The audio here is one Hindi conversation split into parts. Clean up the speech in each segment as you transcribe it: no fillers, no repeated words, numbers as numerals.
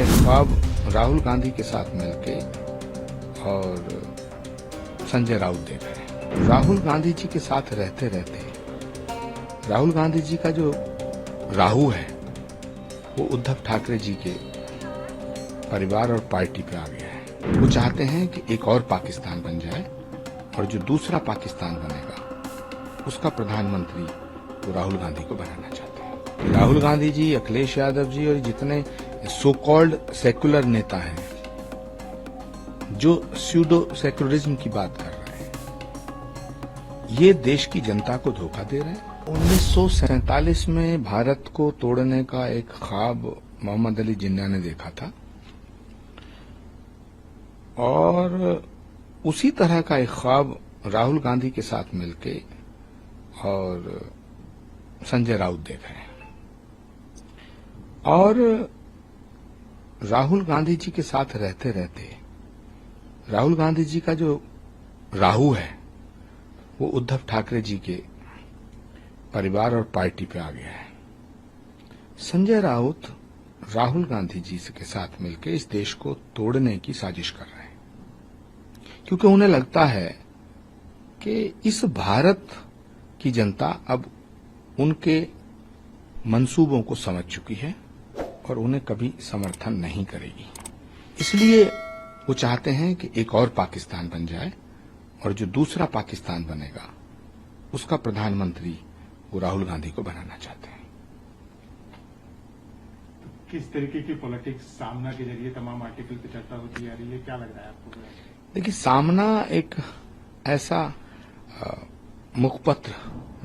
एक ख्वाब राहुल गांधी के साथ मिलके और संजय राउत देख रहे हैं। राहुल गांधी जी के साथ रहते रहते राहुल गांधी जी का जो राहु है वो उद्धव ठाकरे जी के परिवार और पार्टी पे आ गया है। वो चाहते हैं कि एक और पाकिस्तान बन जाए और जो दूसरा पाकिस्तान बनेगा उसका प्रधानमंत्री वो राहुल गांधी को बनाना चाहते हैं। राहुल गांधी जी, अखिलेश यादव जी और जितने सो कॉल्ड सेक्युलर नेता हैं जो स्यूडो सेक्युलरिज्म की बात कर रहे हैं, ये देश की जनता को धोखा दे रहे हैं। 1947 में भारत को तोड़ने का एक ख्वाब मोहम्मद अली जिन्ना ने देखा था और उसी तरह का एक ख्वाब राहुल गांधी के साथ मिलके और संजय राउत देख रहे हैं। और राहुल गांधी जी के साथ रहते रहते राहुल गांधी जी का जो राहु है वो उद्धव ठाकरे जी के परिवार और पार्टी पे आ गया है। संजय राउत राहुल गांधी जी के साथ मिलकर इस देश को तोड़ने की साजिश कर रहे हैं, क्योंकि उन्हें लगता है कि इस भारत की जनता अब उनके मंसूबों को समझ चुकी है और उन्हें कभी समर्थन नहीं करेगी। इसलिए वो चाहते हैं कि एक और पाकिस्तान बन जाए और जो दूसरा पाकिस्तान बनेगा उसका प्रधानमंत्री वो राहुल गांधी को बनाना चाहते हैं। किस तरीके की पॉलिटिक्स सामना के जरिए तमाम आर्टिकल पे चर्चा होती आ रही है, क्या लग रहा है आपको? देखिए, सामना एक ऐसा मुखपत्र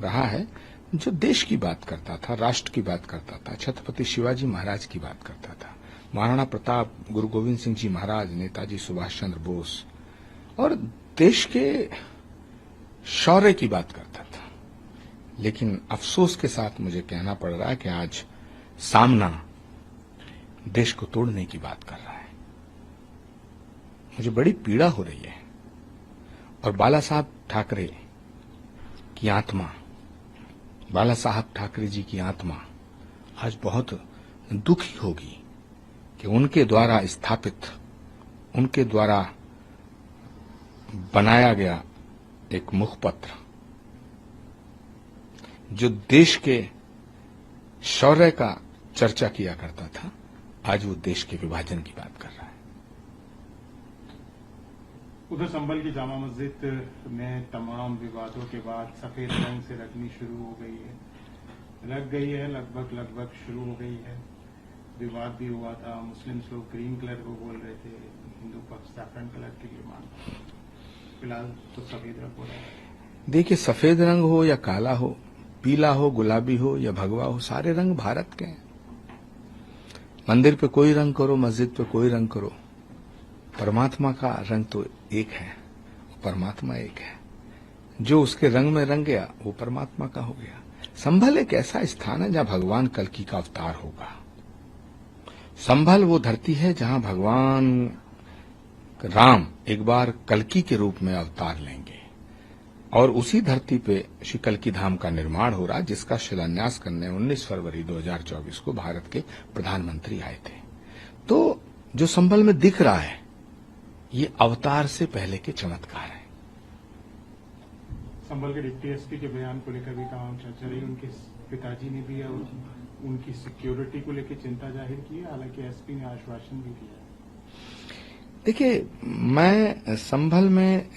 रहा है जो देश की बात करता था, राष्ट्र की बात करता था, छत्रपति शिवाजी महाराज की बात करता था, महाराणा प्रताप, गुरु गोविंद सिंह जी महाराज, नेताजी सुभाष चंद्र बोस और देश के शौर्य की बात करता था। लेकिन अफसोस के साथ मुझे कहना पड़ रहा है कि आज सामना देश को तोड़ने की बात कर रहा है। मुझे बड़ी पीड़ा हो रही है और बाला साहब ठाकरे की आत्मा, बाला साहब ठाकरे जी की आत्मा आज बहुत दुखी होगी कि उनके द्वारा स्थापित, उनके द्वारा बनाया गया एक मुखपत्र जो देश के शौर्य का चर्चा किया करता था, आज वो देश के विभाजन की बात कर रहा है। उधर संभल की जामा मस्जिद में तमाम विवादों के बाद सफेद रंग से रंगनी शुरू हो गई है, लग गई है, लगभग शुरू हो गई है। विवाद भी हुआ था, मुस्लिम लोग ग्रीन कलर को बोल रहे थे, हिंदू पक्ष सैफरन कलर के लिए मांग। फिलहाल तो सफेद रंग हो रहा है। देखिए, सफेद रंग हो या काला हो, पीला हो, गुलाबी हो या भगवा हो, सारे रंग भारत के हैं। मंदिर पे कोई रंग करो, मस्जिद पे कोई रंग करो, परमात्मा का रंग तो एक है, परमात्मा एक है। जो उसके रंग में रंग गया वो परमात्मा का हो गया। संभल एक ऐसा स्थान है जहां भगवान कल्कि का अवतार होगा। संभल वो धरती है जहां भगवान राम एक बार कल्कि के रूप में अवतार लेंगे और उसी धरती पे श्री कल्कि धाम का निर्माण हो रहा, जिसका शिलान्यास करने 19 फरवरी 2024 को भारत के प्रधानमंत्री आए थे। तो जो संभल में दिख रहा है ये अवतार से पहले के चमत्कार है। संभल के डिप्टी एसपी के बयान को लेकर भी तमाम चर्चा रही। उनके पिताजी ने भी उनकी सिक्योरिटी को लेकर चिंता जाहिर की है, हालांकि एसपी ने आश्वासन भी दिया। देखिए, मैं संभल में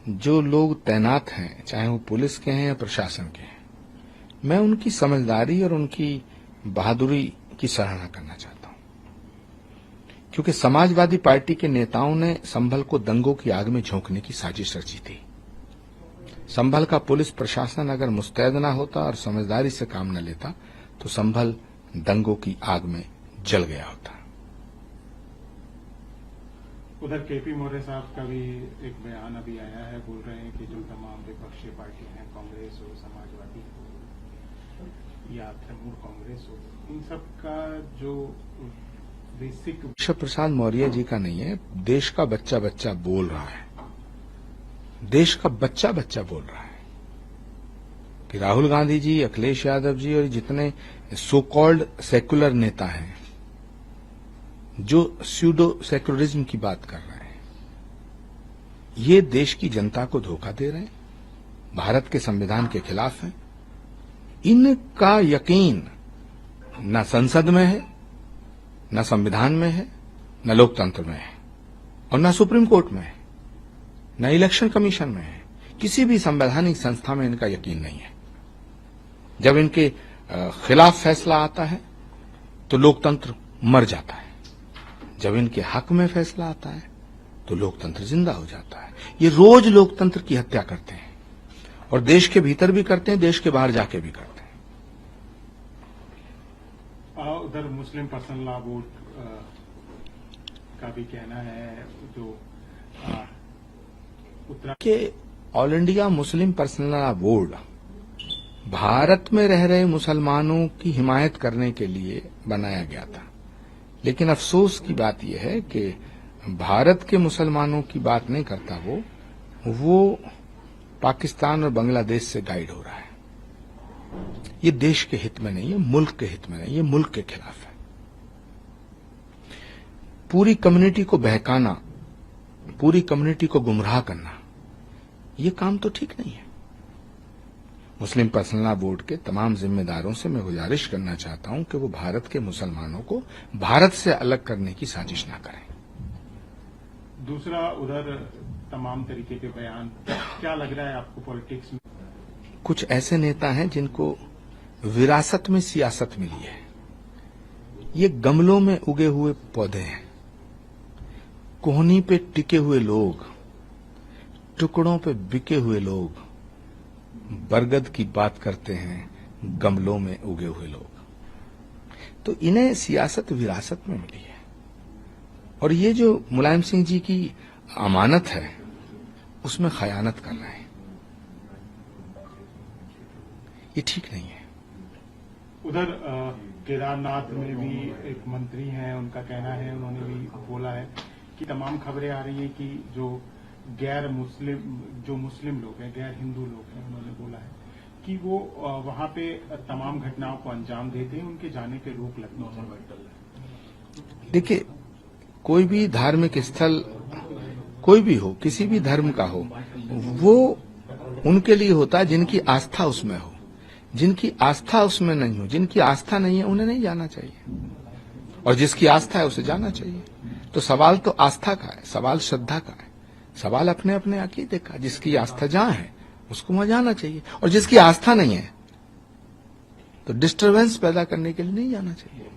जो लोग तैनात हैं, चाहे वो पुलिस के हैं या प्रशासन के हैं, मैं उनकी समझदारी और उनकी बहादुरी की सराहना करना चाहता हूं, क्योंकि समाजवादी पार्टी के नेताओं ने संभल को दंगों की आग में झोंकने की साजिश रची थी। संभल का पुलिस प्रशासन अगर मुस्तैद न होता और समझदारी से काम न लेता तो संभल दंगों की आग में जल गया होता। उधर केपी मौर्य साहब का भी एक बयान अभी आया है, बोल रहे हैं कि जो तमाम विपक्षी पार्टियां हैं, कांग्रेस हो, समाजवादी हो या तृणमूल कांग्रेस हो, इन सब का जो बेसिक केशव प्रसाद मौर्य जी का नहीं है, देश का बच्चा बच्चा बोल रहा है। देश का बच्चा बच्चा बोल रहा है कि राहुल गांधी जी, अखिलेश यादव जी और जितने सो कॉल्ड सेक्युलर नेता हैं जो स्यूडो सेक्युलरिज्म की बात कर रहे हैं, ये देश की जनता को धोखा दे रहे हैं, भारत के संविधान के खिलाफ हैं। इनका यकीन न संसद में है, न संविधान में है, न लोकतंत्र में है, और न सुप्रीम कोर्ट में है, न इलेक्शन कमीशन में है। किसी भी संवैधानिक संस्था में इनका यकीन नहीं है। जब इनके खिलाफ फैसला आता है तो लोकतंत्र मर जाता है, जब इनके हक में फैसला आता है तो लोकतंत्र जिंदा हो जाता है। ये रोज लोकतंत्र की हत्या करते हैं, और देश के भीतर भी करते हैं, देश के बाहर जाके भी करते हैं। उधर मुस्लिम पर्सनल लॉ बोर्ड का भी कहना है, जो उत्तराखंड के all India Muslim personal law board Bharat में रह रहे मुसलमानों की हिमायत करने के लिए बनाया गया था, लेकिन अफसोस की बात यह है कि भारत के मुसलमानों की बात नहीं करता वो पाकिस्तान और बांग्लादेश से गाइड हो रहा है। ये देश के हित में नहीं है, मुल्क के हित में नहीं, ये मुल्क के खिलाफ है। पूरी कम्युनिटी को बहकाना, पूरी कम्युनिटी को गुमराह करना, ये काम तो ठीक नहीं है। मुस्लिम पर्सनल लॉ बोर्ड के तमाम जिम्मेदारों से मैं गुजारिश करना चाहता हूं कि वो भारत के मुसलमानों को भारत से अलग करने की साजिश ना करें। दूसरा, उधर तमाम तरीके के बयान, क्या लग रहा है आपको पॉलिटिक्स में? कुछ ऐसे नेता हैं जिनको विरासत में सियासत मिली है। ये गमलों में उगे हुए पौधे हैं, कोहनी पे टिके हुए लोग, टुकड़ों पे बिके हुए लोग, बरगद की बात करते हैं, गमलों में उगे हुए लोग। तो इन्हें सियासत विरासत में मिली है, और ये जो मुलायम सिंह जी की अमानत है उसमें खयानत कर रहे हैं। ये ठीक नहीं है। उधर केदारनाथ में भी एक मंत्री हैं, उनका कहना है, उन्होंने भी बोला है कि तमाम खबरें आ रही है कि जो मुस्लिम लोग हैं, गैर हिंदू लोग हैं, उन्होंने बोला है कि वो वहां पे तमाम घटनाओं को अंजाम देते हैं, उनके जाने पे रोक लगनी चाहिए। देखिए, कोई भी धार्मिक स्थल कोई भी हो, किसी भी धर्म का हो, वो उनके लिए होता है जिनकी आस्था उसमें हो। जिनकी आस्था उसमें नहीं हो, जिनकी आस्था नहीं है, उन्हें नहीं जाना चाहिए, और जिसकी आस्था है उसे जाना चाहिए। तो सवाल तो आस्था का है, सवाल श्रद्धा का है, सवाल अपने अपने अकीदे का। जिसकी आस्था जहां है उसको वहां जाना चाहिए, और जिसकी आस्था नहीं है तो डिस्टर्बेंस पैदा करने के लिए नहीं जाना चाहिए।